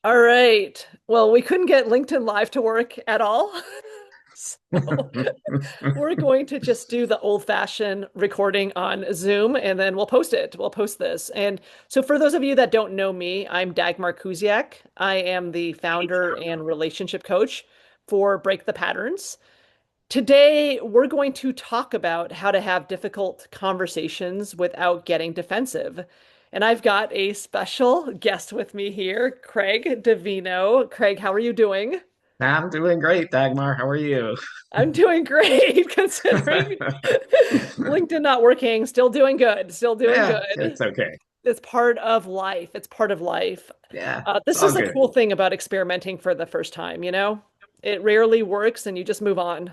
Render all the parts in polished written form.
All right. Well, we couldn't get LinkedIn Live to work at all. So we're going to just do the old-fashioned recording on Zoom and then we'll post it. We'll post this. And so for those of you that don't know me, I'm Dagmar Kuziak. I am the founder and relationship coach for Break the Patterns. Today, we're going to talk about how to have difficult conversations without getting defensive. And I've got a special guest with me here, Craig Davino. Craig, how are you doing? I'm doing great, Dagmar. How are you? I'm doing great considering LinkedIn not working. Still doing good. Still doing Yeah, good. it's okay. It's part of life. It's part of life. Yeah, it's This all is the good. cool thing about experimenting for the first time, you know? It rarely works and you just move on.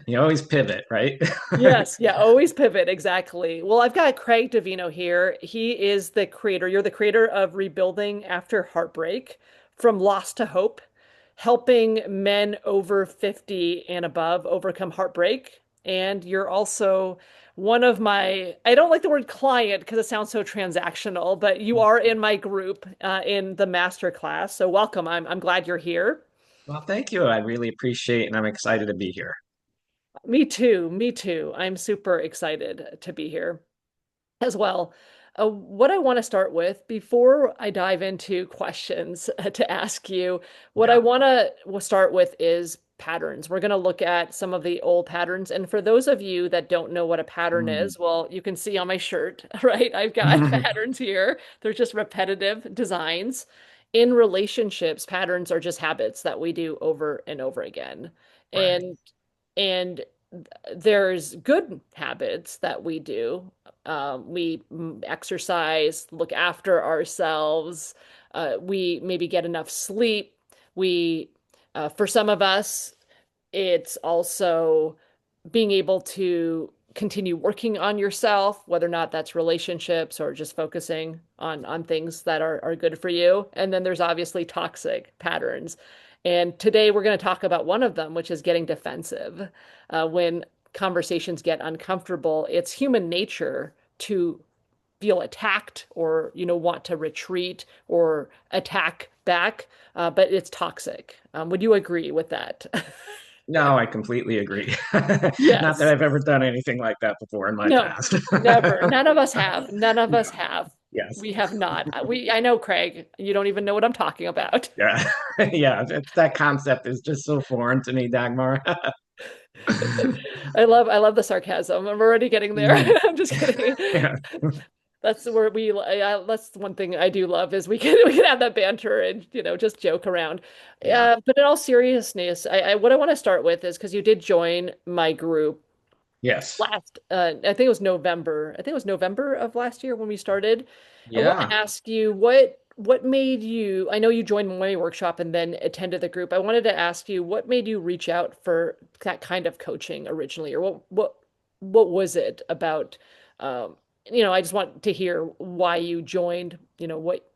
You always pivot, right? Yes, yeah, always pivot, exactly. Well, I've got Craig Davino here. He is the creator, you're the creator of Rebuilding After Heartbreak, From Loss to Hope, helping men over 50 and above overcome heartbreak. And you're also one of my, I don't like the word client because it sounds so transactional, but you are in my group in the master class. So welcome. I'm glad you're here. Well, thank you. I really appreciate and I'm excited to be here. Me too. Me too. I'm super excited to be here as well. What I want to start with before I dive into questions to ask you, what I Yeah. want to start with is patterns. We're going to look at some of the old patterns. And for those of you that don't know what a pattern Mm. is, well, you can see on my shirt, right? I've got patterns here. They're just repetitive designs. In relationships, patterns are just habits that we do over and over again. Right. And and there's good habits that we do. We exercise, look after ourselves. We maybe get enough sleep. We, for some of us, it's also being able to continue working on yourself, whether or not that's relationships or just focusing on things that are good for you. And then there's obviously toxic patterns. And today we're going to talk about one of them, which is getting defensive. When conversations get uncomfortable, it's human nature to feel attacked or, want to retreat or attack back, but it's toxic. Would you agree with that? No, I completely agree. Not that Yes. I've ever done anything like that before in my No, past. never. None of us have. None of us No. have. Yes. We have not. I know, Craig, you don't even know what I'm talking about. Yeah. Yeah. That concept is just so foreign to me, Dagmar. I love the sarcasm. I'm already getting there. Mm. I'm just kidding. Yeah. That's one thing I do love is we can have that banter and just joke around. Yeah. But in all seriousness, what I want to start with is because you did join my group Yes. last I think it was November. I think it was November of last year when we started. I want to Yeah. ask you what made you, I know you joined my workshop and then attended the group. I wanted to ask you what made you reach out for that kind of coaching originally, or what was it about um I just want to hear why you joined, what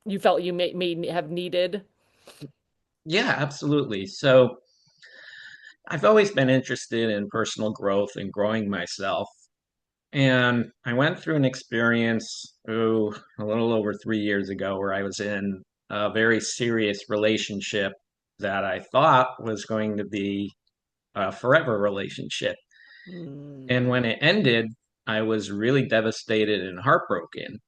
you felt you may have needed. Yeah, absolutely. So I've always been interested in personal growth and growing myself. And I went through an experience, a little over 3 years ago, where I was in a very serious relationship that I thought was going to be a forever relationship. And Mm. when it ended, I was really devastated and heartbroken.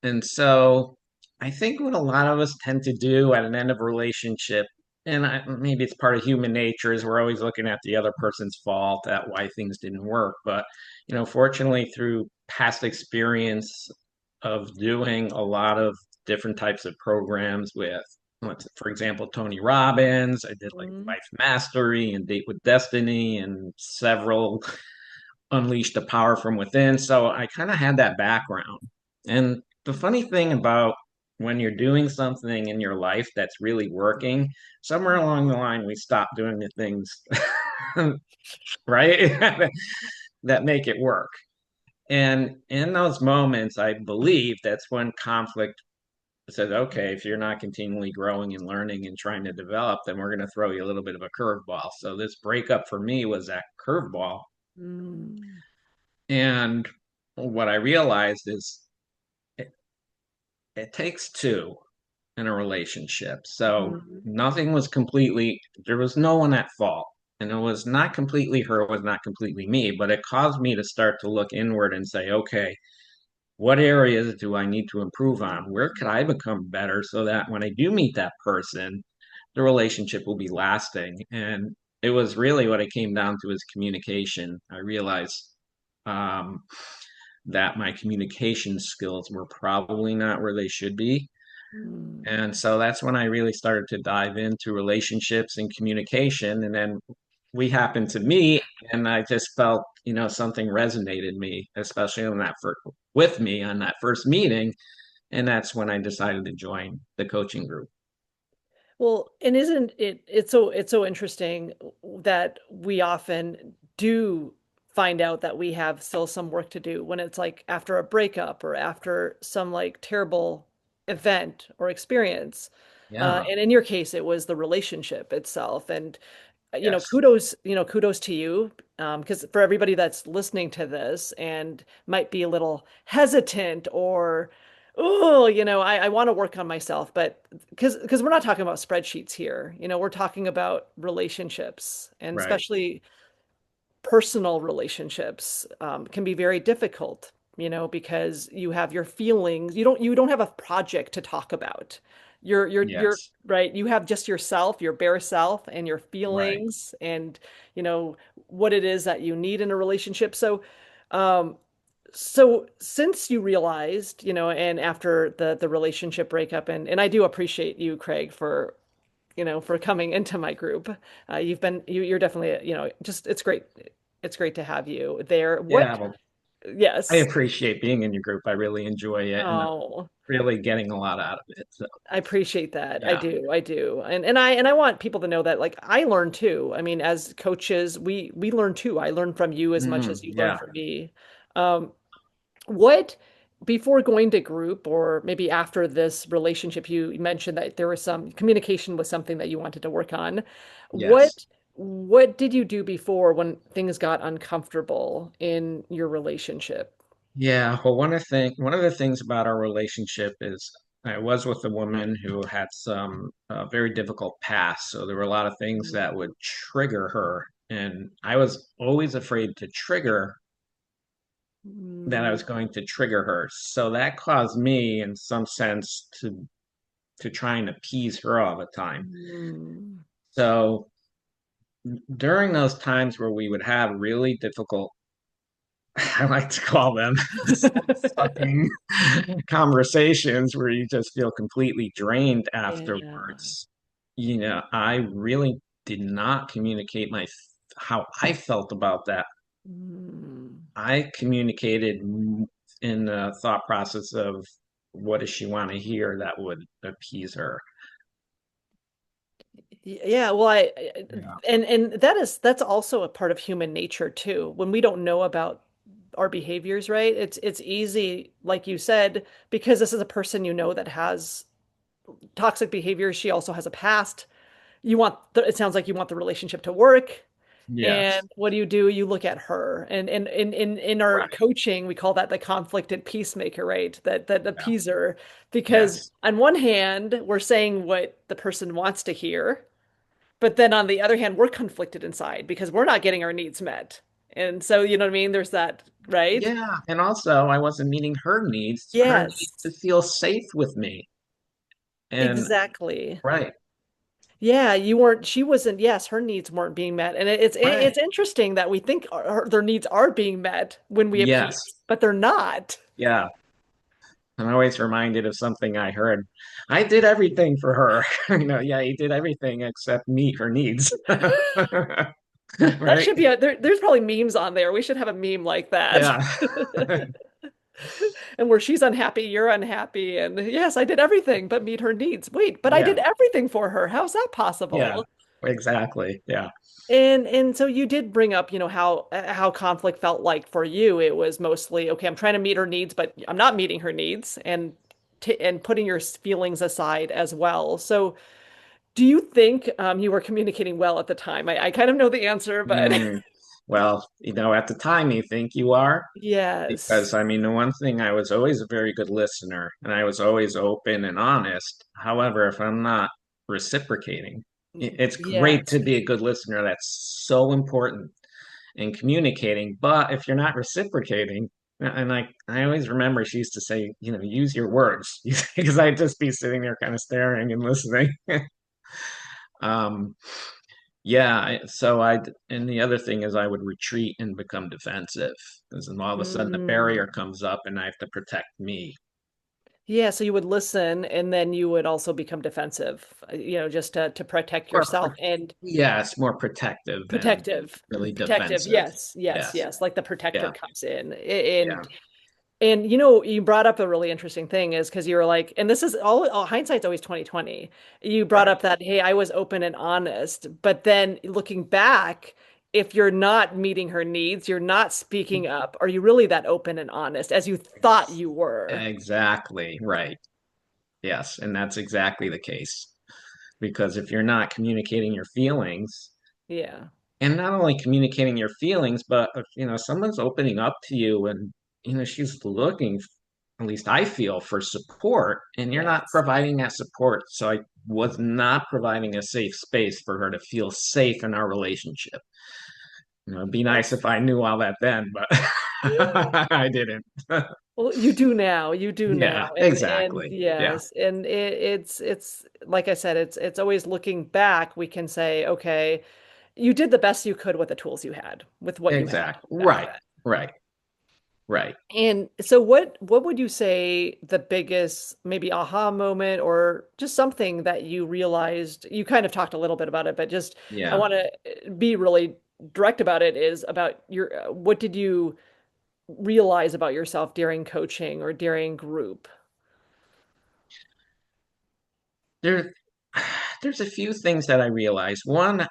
And so I think what a lot of us tend to do at an end of a relationship, and maybe it's part of human nature, is we're always looking at the other person's fault at why things didn't work. But, fortunately, through past experience of doing a lot of different types of programs with, for example, Tony Robbins, I did like Mm. Life Mastery and Date with Destiny and several Unleash the Power from Within. So I kind of had that background. And the funny thing about when you're doing something in your life that's really working, somewhere along the line we stop doing the things right that make it work. And in those moments, I believe that's when conflict says, okay, if you're not continually growing and learning and trying to develop, then we're going to throw you a little bit of a curveball. So this breakup for me was that curveball. Mm. And what I realized is it takes two in a relationship. So Mhm. nothing was completely, there was no one at fault. And it was not completely her, it was not completely me, but it caused me to start to look inward and say, okay, what areas do I need to improve on? Where could I become better so that when I do meet that person, the relationship will be lasting? And it was really what it came down to is communication. I realized um, that my communication skills were probably not where they should be. And Mm. so that's when I really started to dive into relationships and communication. And then we happened to meet, and I just felt, something resonated me, especially on that first, with me on that first meeting. And that's when I decided to join the coaching group. Well, and isn't it's so interesting that we often do find out that we have still some work to do when it's like after a breakup or after some like terrible event or experience. Yeah. And in your case, it was the relationship itself. And Yes. kudos to you, because for everybody that's listening to this and might be a little hesitant or, oh, I want to work on myself, but because we're not talking about spreadsheets here, we're talking about relationships, and Right. especially personal relationships can be very difficult, because you have your feelings. You don't have a project to talk about. You're Yes. right. You have just yourself, your bare self, and your Right. feelings, and you know what it is that you need in a relationship. Um, so since you realized, and after the relationship breakup, and I do appreciate you, Craig, for coming into my group. You're definitely, just it's great to have you there. Yeah. What? Well, I Yes. appreciate being in your group. I really enjoy it and Oh, really getting a lot out of it. So, I appreciate that. I yeah. do. I do. And I want people to know that like I learn too. I mean, as coaches, we learn too. I learn from you as much as you learn Yeah. from me. Um, What, before going to group or maybe after this relationship, you mentioned that there was some communication was something that you wanted to work on. Yes. What did you do before when things got uncomfortable in your relationship? Yeah, well, one of the things about our relationship is I was with a woman who had some very difficult past, so there were a lot of things that would trigger her, and I was always afraid to trigger that I Mm, was going to trigger her. So that caused me, in some sense, to try and appease her all the time. mm, So during those times where we would have really difficult I like to call them soul-sucking conversations where you just feel completely drained yeah. afterwards. I really did not communicate how I felt about that. Mm. I communicated in the thought process of what does she want to hear that would appease her. Yeah, well, Yeah. and that's also a part of human nature too. When we don't know about our behaviors, right? It's easy, like you said, because this is a person that has toxic behaviors. She also has a past. It sounds like you want the relationship to work. Yes. And what do? You look at her. And in our Right. coaching, we call that the conflicted peacemaker, right? That Yeah. appeaser. Because Yes. on one hand, we're saying what the person wants to hear. But then on the other hand, we're conflicted inside because we're not getting our needs met. And so, you know what I mean? There's that, right? Yeah. And also, I wasn't meeting her needs, her need to Yes, feel safe with me. And exactly. right, Yeah, she wasn't, yes, her needs weren't being met. And right. it's interesting that we think their needs are being met when we Yes. appease, but they're not. Yeah. I'm always reminded of something I heard. I did everything for her. Yeah, he did everything except meet her needs. That Right? should be there's probably memes on there. We should have a meme like that. Yeah. And where she's unhappy, you're unhappy. And yes, I did everything but meet her needs. Wait, but I Yeah. did everything for her. How's that Yeah. possible? Exactly. Yeah. And so you did bring up, how conflict felt like for you. It was mostly, okay, I'm trying to meet her needs, but I'm not meeting her needs, and putting your feelings aside as well. So do you think you were communicating well at the time? I kind of know the answer, but Mm. Well, at the time you think you are, because Yes. I mean, the one thing I was always a very good listener and I was always open and honest. However, if I'm not reciprocating, it's great to Yes. be a good listener. That's so important in communicating. But if you're not reciprocating, and I always remember she used to say, use your words, because I'd just be sitting there kind of staring and listening. Um, yeah, and the other thing is I would retreat and become defensive, because then all of a sudden the Mm. barrier comes up and I have to protect me. Yeah, so you would listen and then you would also become defensive, just to protect Or, yourself and yeah, it's more protective than protective. really Protective. defensive. Yes, yes, Yes. yes. Like the protector Yeah. comes in. Yeah. And you brought up a really interesting thing is because you were like, and this is all hindsight's always 2020. You brought Right. up that, hey, I was open and honest, but then looking back, if you're not meeting her needs, you're not speaking up, are you really that open and honest as you thought you were? Exactly. Right. Yes. And that's exactly the case. Because if you're not communicating your feelings, Yeah. and not only communicating your feelings, but if, someone's opening up to you and, she's looking, at least I feel, for support, and you're not Yes. providing that support. So I was not providing a safe space for her to feel safe in our relationship. It'd be nice That's if I knew all that then, but I didn't. Well, you do now. You do Yeah, now. And exactly. Yeah, yes, and it's like I said, it's always looking back, we can say, okay, you did the best you could with the tools you had, with what you had exactly. back Right, then. right, right. And so what would you say the biggest maybe aha moment or just something that you realized you kind of talked a little bit about it, but just I Yeah. want to be really direct about it is about your what did you realize about yourself during coaching or during group? There, there's a few things that I realize. One,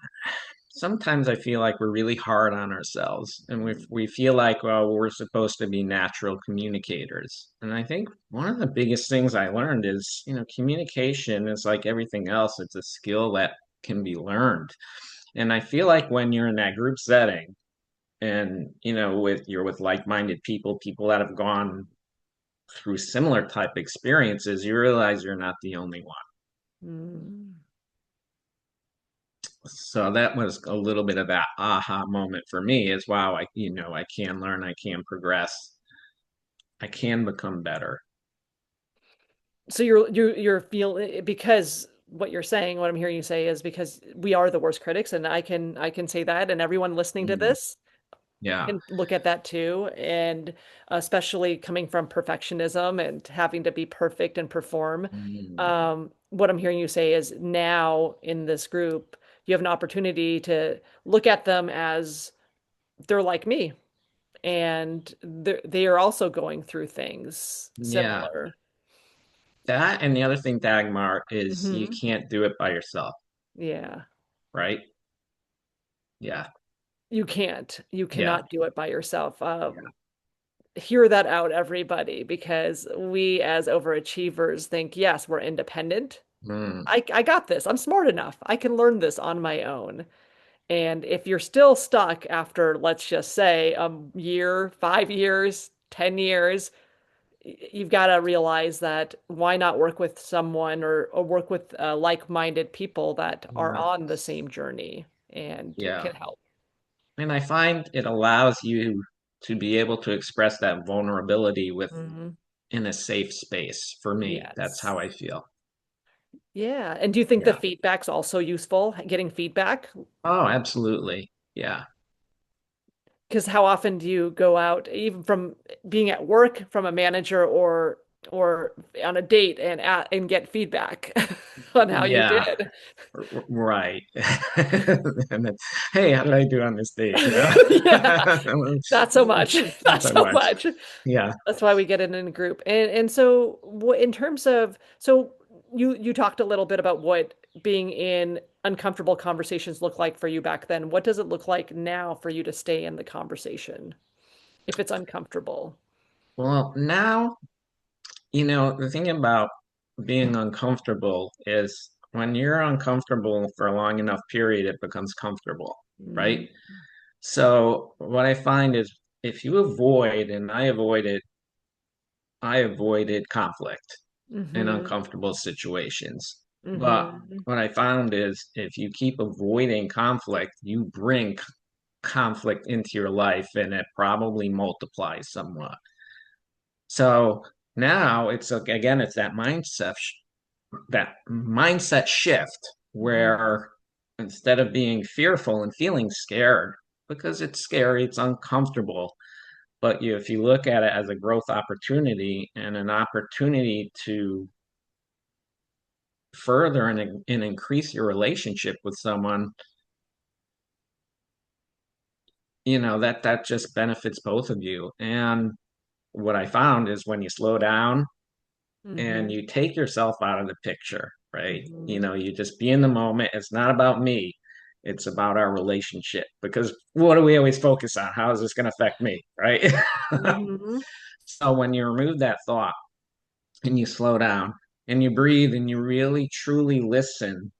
sometimes I feel like we're really hard on ourselves, and we feel like, well, we're supposed to be natural communicators. And I think one of the biggest things I learned is, communication is like everything else. It's a skill that can be learned. And I feel like when you're in that group setting, and you're with like-minded people, people that have gone through similar type experiences, you realize you're not the only one. Mm. So that was a little bit of that aha moment for me is wow, I can learn, I can progress, I can become better. So you're feel because what you're saying, what I'm hearing you say is because we are the worst critics, and I can say that, and everyone listening to Mm, this yeah. can look at that too, and especially coming from perfectionism and having to be perfect and perform. Mm, What I'm hearing you say is now in this group, you have an opportunity to look at them as they're like me, and they are also going through things yeah. similar. That and the other thing, Dagmar, is you Hmm. can't do it by yourself, Yeah. right? Yeah. You can't. You Yeah. cannot do it by yourself. Yeah. Hear that out, everybody, because we as overachievers think, yes, we're independent. Mm, I got this. I'm smart enough. I can learn this on my own. And if you're still stuck after, let's just say, a year, 5 years, 10 years, you've got to realize that why not work with someone or work with like-minded people that are mm, on the same journey and yeah. can help. And I find it allows you to be able to express that vulnerability with Hmm. in a safe space. For me, that's Yes. how I feel. Yeah. And do you think the Yeah. feedback's also useful, getting feedback? Oh, absolutely. Yeah. Because how often do you go out, even from being at work, from a manager or on a date and get feedback on how you Yeah. did? Right. And then, hey, how did I do on this date? Yeah, not so much. Not Not so so much. much. Yeah. That's why we get it in a group. And so in terms of so you talked a little bit about what being in uncomfortable conversations look like for you back then. What does it look like now for you to stay in the conversation if it's uncomfortable? Well, now, the thing about being uncomfortable is when you're uncomfortable for a long enough period, it becomes comfortable, right? Mm, So what I find is if you avoid, and I avoided conflict in Mm-hmm. uncomfortable situations. But Mm-hmm. what I found is if you keep avoiding conflict, you bring conflict into your life and it probably multiplies somewhat. So now it's like, again, it's that mindset shift Mm-hmm. where instead of being fearful and feeling scared, because it's scary, it's uncomfortable, but if you look at it as a growth opportunity and an opportunity to further and increase your relationship with someone, that just benefits both of you. And what I found is when you slow down and Mm-hmm. you take yourself out of the picture, right? Mm-hmm. You just be in the moment. It's not about me. It's about our relationship. Because what do we always focus on? How is this going to affect me, right? Mm-hmm. So when you remove that thought and you slow down and you breathe and you really truly listen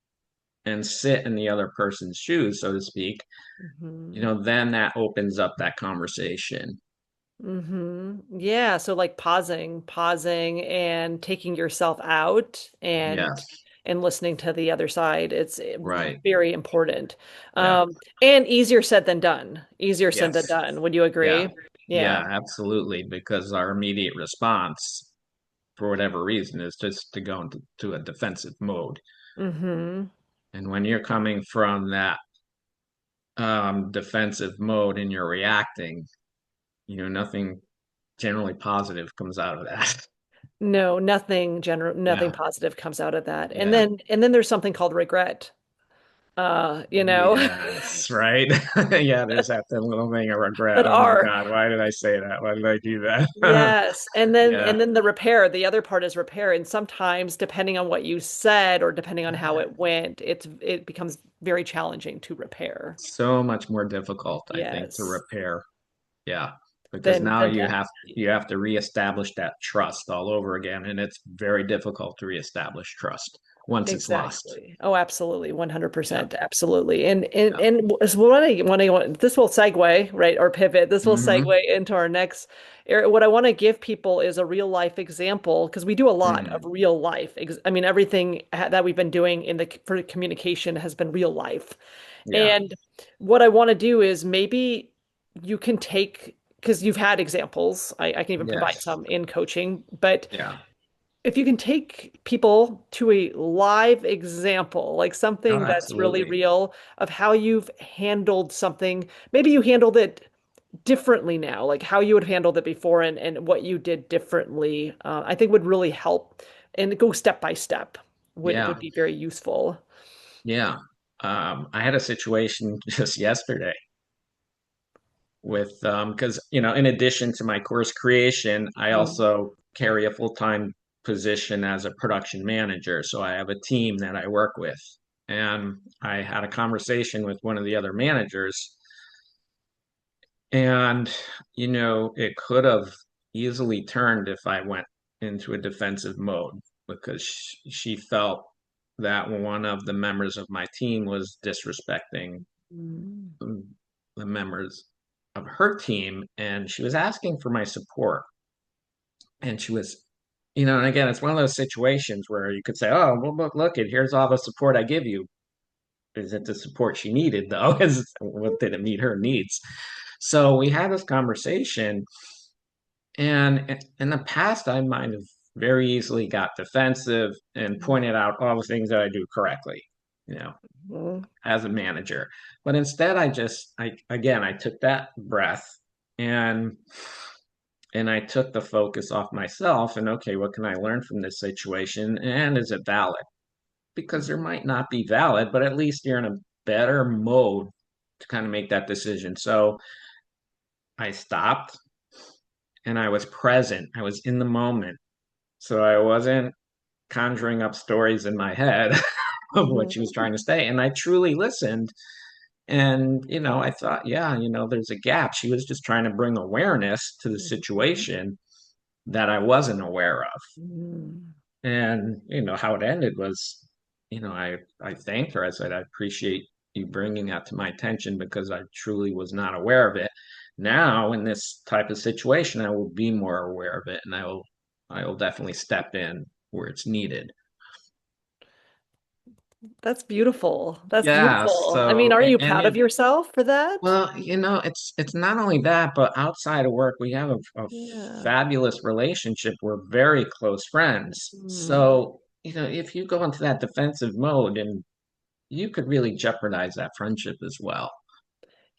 and sit in the other person's shoes, so to speak, Mm-hmm. then that opens up that conversation. Yeah, so like pausing and taking yourself out Yes, and listening to the other side. It's right. very important. Yeah. And easier said than done. Easier said than Yes. done. Would you Yeah. agree? Yeah, Yeah. absolutely. Because our immediate response, for whatever reason, is just to go into a defensive mode. Mm-hmm. And when you're coming from that defensive mode and you're reacting, nothing generally positive comes out of that. No, nothing Yeah. positive comes out of that. And Yeah. then there's something called regret. You know, Yes, right. Yeah, there's that little thing of regret. that Oh my are. God, why did I say that? Why did I do that? Yes. Yeah. And then the repair, the other part is repair. And sometimes depending on what you said or depending on how it went, it becomes very challenging to repair. So much more difficult, I think, to Yes. repair. Yeah, because now Then to you have to reestablish that trust all over again, and it's very difficult to reestablish trust once it's lost. exactly. Oh, absolutely. Yeah. 100%. Absolutely. Yeah. So this will segue, right, or pivot. This will Hmm. segue into our next area. What I want to give people is a real life example because we do a lot of Mm. real life. I mean, everything that we've been doing for communication has been real life. Yeah. And what I want to do is maybe you can take, because you've had examples, I can even provide Yes. some in coaching, but Yeah. if you can take people to a live example, like Oh, something that's really absolutely. real of how you've handled something, maybe you handled it differently now, like how you would have handled it before and what you did differently, I think would really help and go step by step Yeah. would be very useful. Yeah. I had a situation just yesterday with because in addition to my course creation, I Mm, also carry a full-time position as a production manager, so I have a team that I work with. And I had a conversation with one of the other managers, and it could have easily turned if I went into a defensive mode because she felt that one of the members of my team was disrespecting mm, the members of her team, and she was asking for my support. And she was, and again, it's one of those situations where you could say, "Oh, well, look, it here's all the support I give you." Is it the support she needed though? Is what did it meet her needs? So we had this conversation, and in the past, I might have very easily got defensive and pointed out all the things that I do correctly. You know, mm, as a manager. But instead, I took that breath and I took the focus off myself and okay, what can I learn from this situation? And is it valid? Because there mm, might not be valid, but at least you're in a better mode to kind of make that decision. So I stopped and I was present. I was in the moment. So I wasn't conjuring up stories in my head of what she was mhm, trying to say. And I truly listened. And, I thought, yeah, there's a gap. She was just trying to bring awareness to the mhm, situation that I wasn't aware of. mhm, And, how it ended was, I thanked her. I said, I appreciate you bringing that to my attention because I truly was not aware of it. Now, in this type of situation, I will be more aware of it, and I will definitely step in where it's needed. That's beautiful. That's Yeah. beautiful. I mean, are you And proud of yourself for that? well, it's not only that, but outside of work, we have a Yeah. fabulous relationship. We're very close friends. Hmm. So, if you go into that defensive mode, and you could really jeopardize that friendship as well.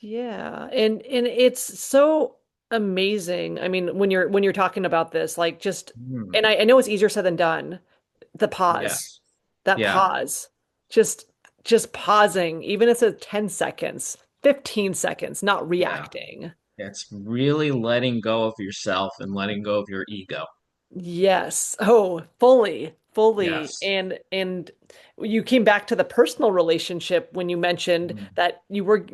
Yeah. And it's so amazing. I mean, when you're talking about this, like just Hmm. and I know it's easier said than done. The pause. Yes. That Yeah. pause. Just just pausing, even if it's 10 seconds, 15 seconds, not Yeah. reacting. It's really letting go of yourself and letting go of your ego. Yes. Oh, fully, fully. Yes. And you came back to the personal relationship when you mentioned Mm. that you were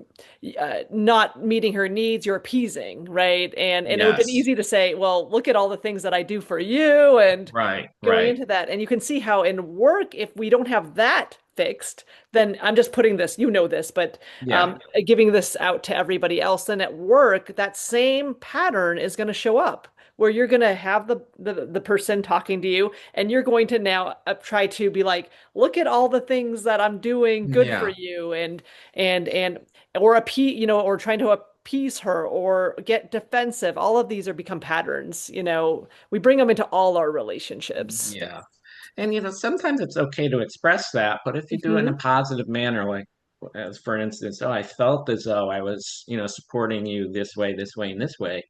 not meeting her needs, you're appeasing, right? And it would have been Yes. easy to say, well, look at all the things that I do for you and Right. going Right. into that. And you can see how in work, if we don't have that fixed, then I'm just putting this, you know this, but Yeah. giving this out to everybody else. Then at work, that same pattern is going to show up where you're going to have the person talking to you and you're going to now try to be like, look at all the things that I'm doing good for Yeah. you and or or trying to appease her or get defensive. All of these are become patterns, we bring them into all our relationships. Yeah. And sometimes it's okay to express that, but if you do it in a Hmm. positive manner, like as for instance, oh, I felt as though I was, supporting you this way, and this way.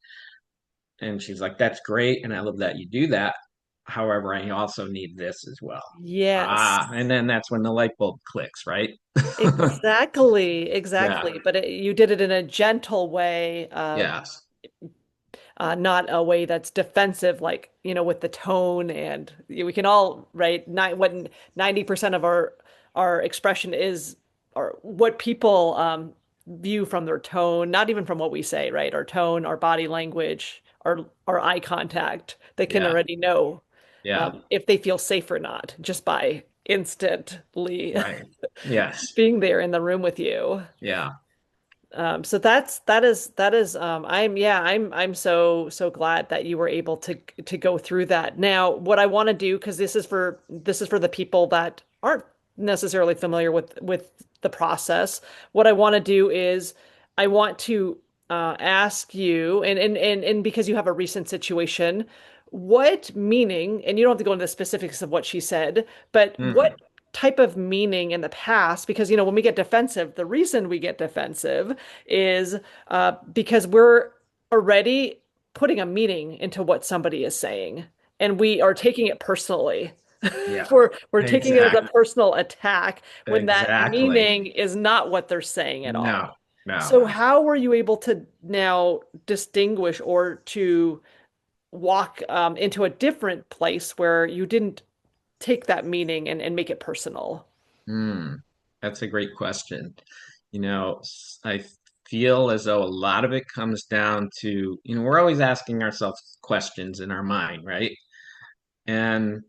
And she's like, that's great, and I love that you do that. However, I also need this as well. Yes. Ah, and then that's when the light bulb clicks, right? Exactly, Yeah. exactly. But you did it in a gentle way. Yes. Not a way that's defensive, like, with the tone. And we can all, right, what 90% of our expression is, or what people view from their tone, not even from what we say, right? Our tone, our body language, our eye contact. They can Yeah. already know Yeah. if they feel safe or not just by instantly Right. Yes. being there in the room with you. Yeah. So that is I'm so glad that you were able to go through that. Now, what I want to do, because this is for the people that aren't necessarily familiar with the process, what I want to do is I want to ask you, and because you have a recent situation, what meaning, and you don't have to go into the specifics of what she said, but what Hmm. type of meaning in the past, because when we get defensive, the reason we get defensive is because we're already putting a meaning into what somebody is saying, and we are taking it personally. Yeah. We're taking it as a Exactly. personal attack when that Exactly. meaning is not what they're saying at all. No. No. So how were you able to now distinguish or to walk into a different place where you didn't take that meaning and make it personal? Hmm. That's a great question. I feel as though a lot of it comes down to, we're always asking ourselves questions in our mind, right? And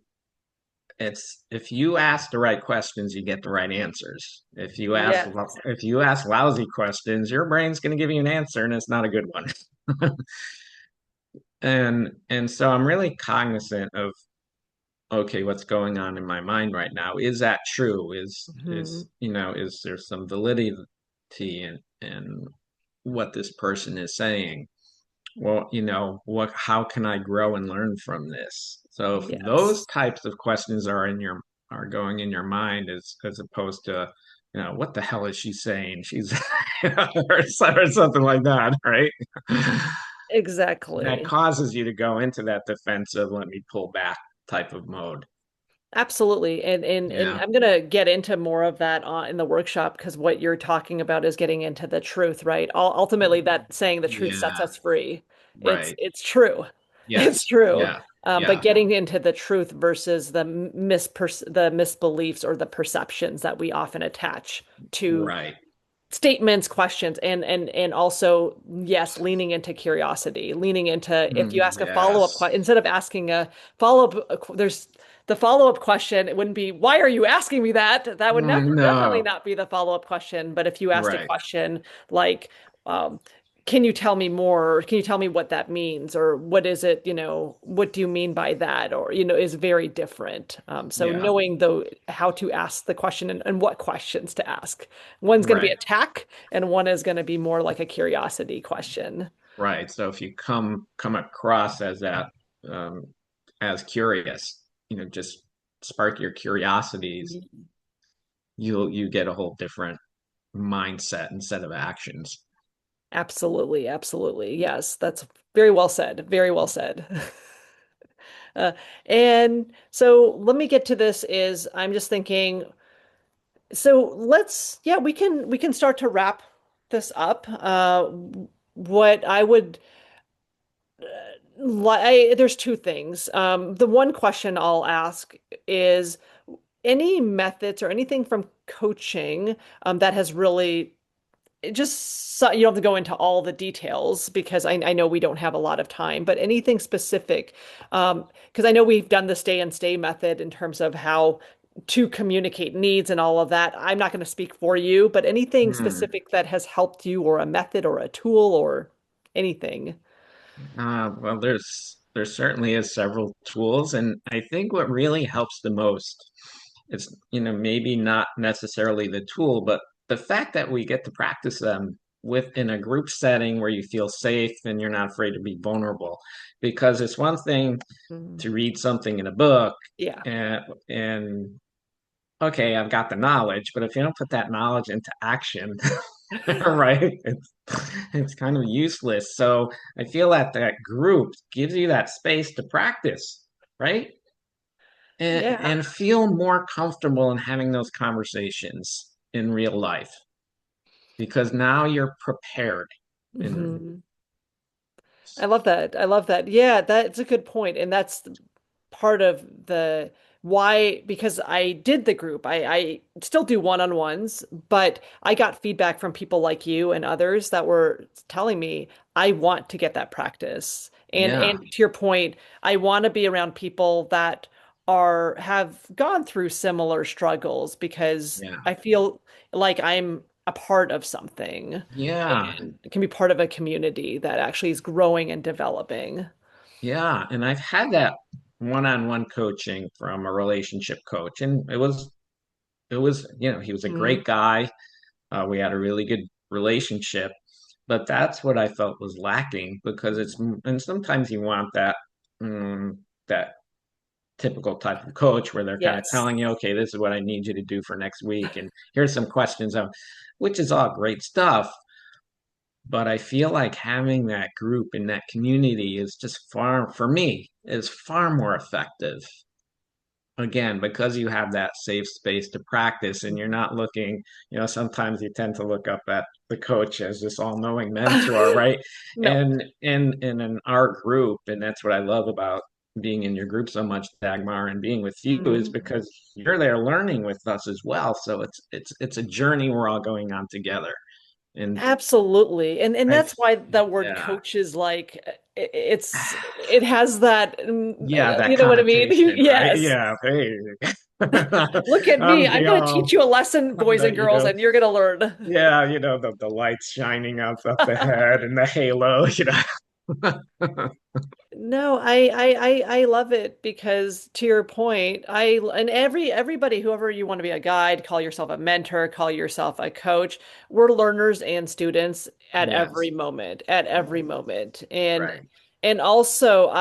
it's if you ask the right questions, you get the right answers. Yes, If you ask lousy questions, your brain's going to give you an answer, and it's not a good one. And so I'm really cognizant of, okay, what's going on in my mind right now? Is that true? hmm, Is there some validity in what this person is saying? Well, what how can I grow and learn from this? So if those yes, types of questions are going in your mind as opposed to, what the hell is she saying? She's or something like that, right? That exactly. causes you to go into that defensive, let me pull back type of mode. Absolutely. And Yeah. I'm going to get into more of that in the workshop because what you're talking about is getting into the truth, right? Ultimately, that saying the truth sets Yeah. us free. It's Right. it's true. It's Yes. true. Yeah. But Yeah. getting into the truth versus the misbeliefs or the perceptions that we often attach to Right. statements, questions, and also, yes, leaning into curiosity, leaning into if you ask a follow-up Yes. question instead of asking a follow-up, there's the follow-up question, it wouldn't be, why are you asking me that? That would never definitely No, not be the follow-up question. But if you asked a right, question like, um, can you tell me more? Or can you tell me what that means? Or what is it, what do you mean by that? Or, is very different. So yeah, knowing though how to ask the question and what questions to ask. One's going to be right, attack and one is going to be more like a curiosity question. right. So if you come across as that um, as curious, just spark your curiosities, you get a whole different mindset and set of actions. Absolutely, absolutely. Yes, that's very well said. Very well said. Uh, and so let me get to this is I'm just thinking, so yeah, we can start to wrap this up. What I would there's two things. The one question I'll ask is any methods or anything from coaching that has really just so you don't have to go into all the details because I know we don't have a lot of time, but anything specific, because I know we've done the stay and stay method in terms of how to communicate needs and all of that. I'm not going to speak for you, but anything Hmm. specific that has helped you or a method or a tool or anything. Well, there certainly is several tools, and I think what really helps the most is, maybe not necessarily the tool, but the fact that we get to practice them within a group setting where you feel safe and you're not afraid to be vulnerable. Because it's one thing Mhm. to read something in a book Yeah. and okay, I've got the knowledge, but if you don't put that knowledge into action, right, it's kind of useless. So I feel that that group gives you that space to practice, right? Yeah. And feel more comfortable in having those conversations in real life because now you're prepared. And Mhm. I love that. I love that. Yeah, that's a good point. And that's part of the why, because I did the group. I still do one-on-ones, but I got feedback from people like you and others that were telling me I want to get that practice. yeah, And to your point, I want to be around people that have gone through similar struggles because yeah, I feel like I'm a part of something yeah, and can be part of a community that actually is growing and developing. yeah. And I've had that one-on-one coaching from a relationship coach, and he was a Mm, great guy. We had a really good relationship, but that's what I felt was lacking because and sometimes you want that typical type of coach where they're kind of yes. telling you, okay, this is what I need you to do for next week, and here's some questions of, which is all great stuff. But I feel like having that group in that community is just for me, is far more effective again because you have that safe space to practice and you're not looking, sometimes you tend to look up at the coach as this all-knowing mentor, right? No. And in our group, and that's what I love about being in your group so much, Dagmar, and being with you is Mhm. because you're there learning with us as well, so it's a journey we're all going on together. And Absolutely. And I that's why the word yeah, coach is like it has that yeah, that you know what I mean? connotation, right? Yes. Yeah, hey. Look at me. I'm I'm the going to teach all you a lesson, I'm boys the and girls, and you're going to learn. yeah, the lights shining up the head and the halo. No, I love it because to your point, and everybody, whoever you want to be a guide, call yourself a mentor, call yourself a coach, we're learners and students at every Yes, moment, at every moment. right, And also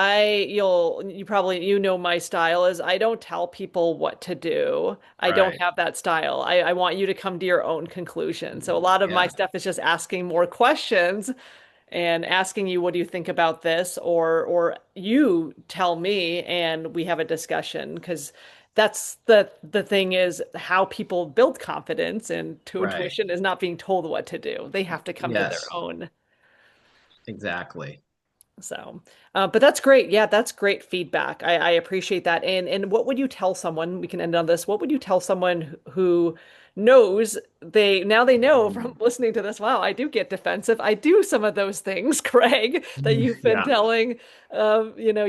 you probably my style is I don't tell people what to do. I don't right. have that style. I want you to come to your own conclusion. So a lot of my Yeah, stuff is just asking more questions and asking you, what do you think about this? Or you tell me and we have a discussion because that's the thing is how people build confidence and to right. intuition is not being told what to do. They have to come to their Yes, own. exactly. So, but that's great. Yeah, that's great feedback. I appreciate that. And what would you tell someone? We can end on this. What would you tell someone who knows they know from Mm. listening to this? Wow, I do get defensive. I do some of those things, Craig, that you've been Yeah, telling,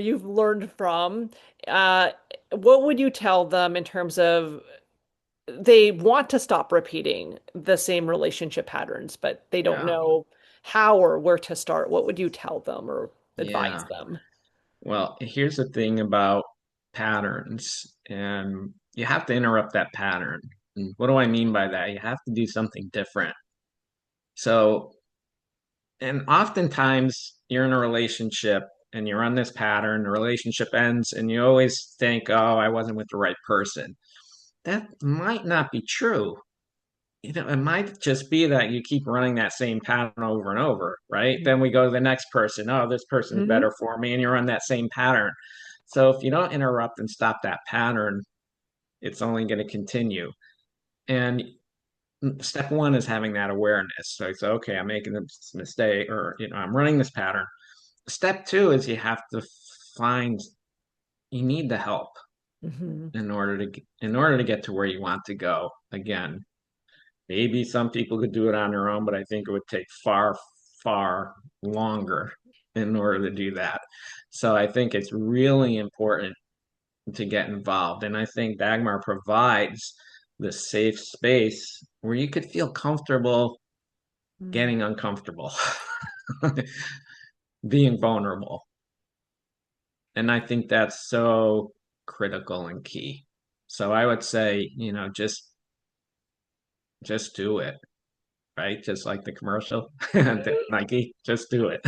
you've learned from. Uh, what would you tell them in terms of they want to stop repeating the same relationship patterns, but they don't yeah, know how or where to start? What would you tell them or advise yeah. them? Well, here's the thing about patterns, and you have to interrupt that pattern. And what do I mean by that? You have to do something different. So, and oftentimes you're in a relationship and you're on this pattern, the relationship ends, and you always think, oh, I wasn't with the right person. That might not be true. It might just be that you keep running that same pattern over and over, right? Then we go to the next person. Oh, this person's Mhm. better for me, and you're on that same pattern. So if you don't interrupt and stop that pattern, it's only going to continue. And step one is having that awareness. So it's okay, I'm making this mistake, or I'm running this pattern. Step two is you have to find you need the help Mhm. in order to get to where you want to go. Again, maybe some people could do it on their own, but I think it would take far, far longer in order to do that. So I think it's really important to get involved. And I think Dagmar provides the safe space where you could feel comfortable Mhm. getting uncomfortable, being vulnerable. And I think that's so critical and key. So I would say, just do it, right? Just like the commercial, Nike, just do it.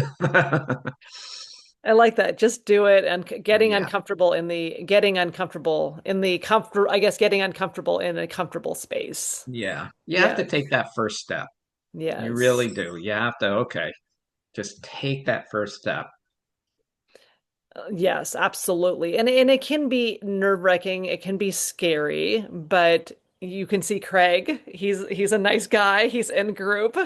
I like that. Just do it and Yeah, getting uncomfortable in the comfort, I guess getting uncomfortable in a comfortable space. yeah. You have to Yes. take that first step. You Yes. really do. You have to, okay, just take that first step. Yes, absolutely. And it can be nerve-wracking, it can be scary, but you can see Craig. He's a nice guy. He's in group.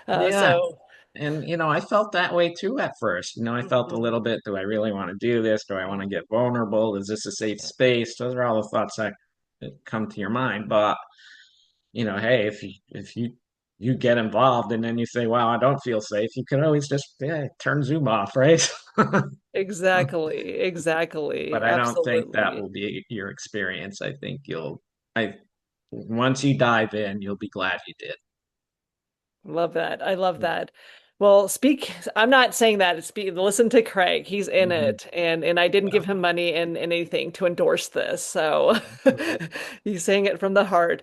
Yeah. So And, I felt that way too at first. I felt a mhm. little bit, do I really want to do this? Do I want to get vulnerable? Is this a safe space? Those are all the thoughts that come to your mind. But, hey, if you get involved and then you say, wow, I don't feel safe, you can always just turn Zoom off, right? Exactly, exactly, But I don't think that absolutely. will be your experience. I once you dive in, you'll be glad you did. Love that. I love that. Well, I'm not saying that. Listen to Craig. He's in Mhm. it. And I didn't Yeah. give him money and anything to endorse this. So he's saying it from the heart.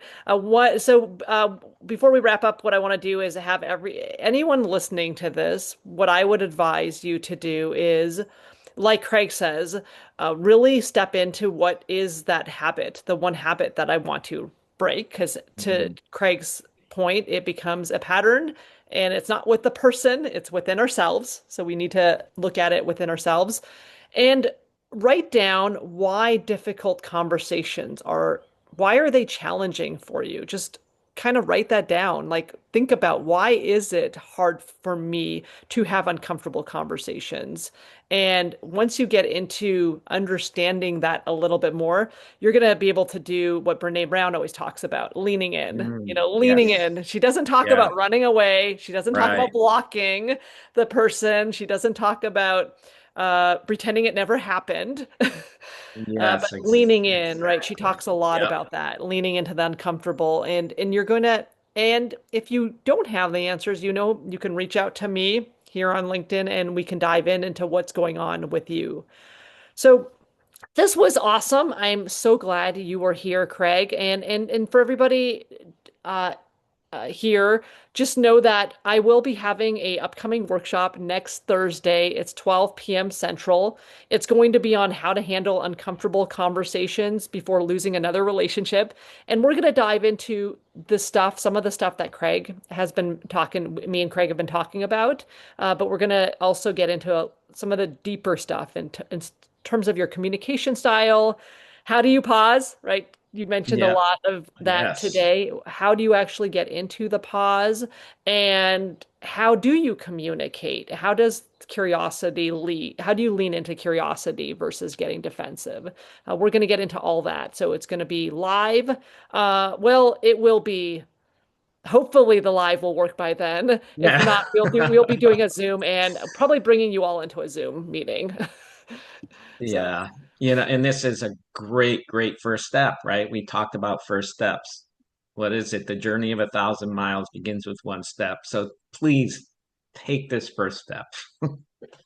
Before we wrap up, what I want to do is have anyone listening to this, what I would advise you to do is, like Craig says, really step into what is that habit, the one habit that I want to break. Because to Mhm. Craig's point, it becomes a pattern and it's not with the person, it's within ourselves. So we need to look at it within ourselves and write down why are they challenging for you? Just kind of write that down. Like, think about why is it hard for me to have uncomfortable conversations? And once you get into understanding that a little bit more, you're going to be able to do what Brene Brown always talks about, leaning in. Leaning Yes. in. She doesn't talk Yeah. about running away. She doesn't talk about Right. blocking the person. She doesn't talk about pretending it never happened. But Yes. leaning in, right? She Exactly. talks a lot Yep. about that, leaning into the uncomfortable, and you're going to, and if you don't have the answers, you can reach out to me here on LinkedIn, and we can dive into what's going on with you. So this was awesome. I'm so glad you were here, Craig, and for everybody. Uh, here, just know that I will be having a upcoming workshop next Thursday. It's 12 p.m. Central. It's going to be on how to handle uncomfortable conversations before losing another relationship. And we're going to dive into some of the stuff that me and Craig have been talking about. But we're going to also get into some of the deeper stuff in terms of your communication style. How do you pause, right? You mentioned a Yeah. lot of that Yes. today. How do you actually get into the pause? And how do you communicate? How does curiosity lead? How do you lean into curiosity versus getting defensive? We're going to get into all that. So it's going to be live. Well, it will be. Hopefully the live will work by then. If Yeah. not, we'll be doing a Zoom and probably bringing you all into a Zoom meeting. So. Yeah. And this is a great, great first step, right? We talked about first steps. What is it? The journey of 1,000 miles begins with one step. So please take this first step.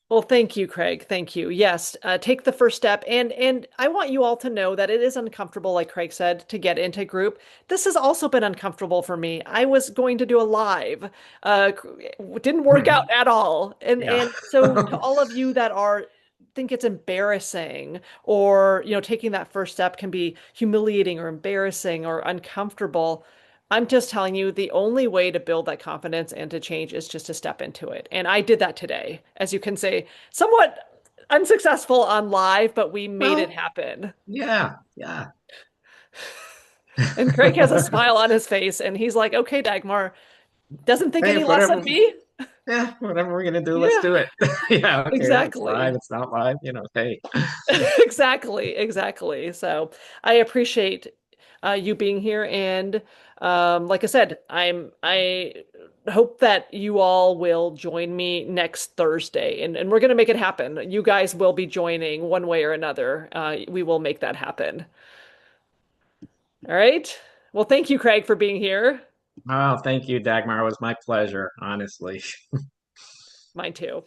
Well, thank you, Craig. Thank you. Yes, take the first step, and I want you all to know that it is uncomfortable, like Craig said, to get into group. This has also been uncomfortable for me. I was going to do a live, didn't work out at all, Yeah. and so to all of you that are think it's embarrassing or taking that first step can be humiliating or embarrassing or uncomfortable. I'm just telling you, the only way to build that confidence and to change is just to step into it. And I did that today, as you can say, somewhat unsuccessful on live, but we made it Well, happen. yeah. Yeah. And Craig has a smile on his face, and he's like, okay, Dagmar, doesn't think Hey, any less whatever. of me. Yeah, whatever we're gonna do, let's Yeah, do it. Yeah, okay, it's live, exactly. it's not live, hey. Exactly, exactly. So I appreciate you being here, and like I said, I hope that you all will join me next Thursday, and we're gonna make it happen. You guys will be joining one way or another. We will make that happen. All right. Well, thank you, Craig, for being here. Oh, thank you, Dagmar. It was my pleasure, honestly. Mine too.